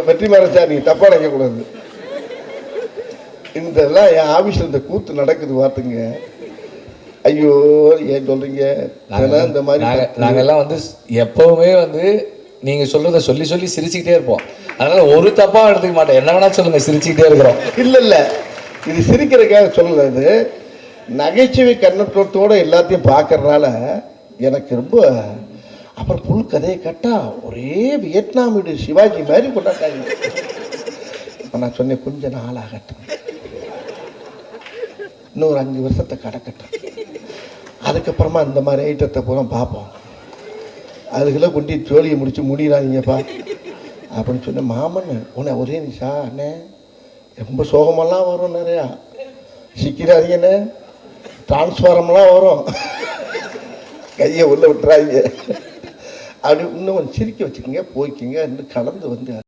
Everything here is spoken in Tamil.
வெற்றிமாறன் சார், நீங்க தப்பா நினைக்கக்கூடாது. இதெல்லாம் என் ஆபீஸ்ல இந்த கூத்து நடக்குது பார்த்துங்க. ஐயோ ஏன் சொல்றீங்க? இந்த மாதிரி நாங்கெல்லாம் வந்து எப்பவுமே வந்து நீங்க சொல்றத சொல்லி சொல்லி சிரிச்சுக்கிட்டே இருப்போம். அதனால ஒரு தப்பா எடுத்துக்க மாட்டோம். என்ன வேணா சொல்லுங்க, சிரிச்சுக்கிட்டே இருக்கிறோம். இல்ல இது சிரிக்கிறதுக்காக சொல்லல. இது நகைச்சுவை கண்ணோட்டத்தோட எல்லாத்தையும் பார்க்கறதுனால எனக்கு ரொம்ப. அப்புறம் புல் கதையை கேட்டா ஒரே வியட்நாம் வீடு சிவாஜி மாதிரி கொண்டாட்டாங்க. நான் சொன்னேன் கொஞ்ச நாள் ஆகட்டும், இன்னொரு 5 வருஷத்தை கடக்கட்டும், அதுக்கப்புறமா இந்த மாதிரி ஐட்டத்தை பூரா பார்ப்போம். அதுக்குள்ள கொண்டு ஜோலியை முடிச்சு முடியறாதீங்கப்பா அப்படின்னு சொன்ன. மாமன் உன்னை ஒரே நிஷா அண்ணே, ரொம்ப சோகமெல்லாம் வரும், நிறையா சிக்கிறாதீங்கண்ணே, டிரான்ஸ்ஃபாரம்லாம் வரும், கையை உள்ள விட்டுறாங்க அப்படி இன்னும் சிரிக்க வச்சுக்கோங்க, போய்க்கிங்க இன்னும் கலந்து வந்து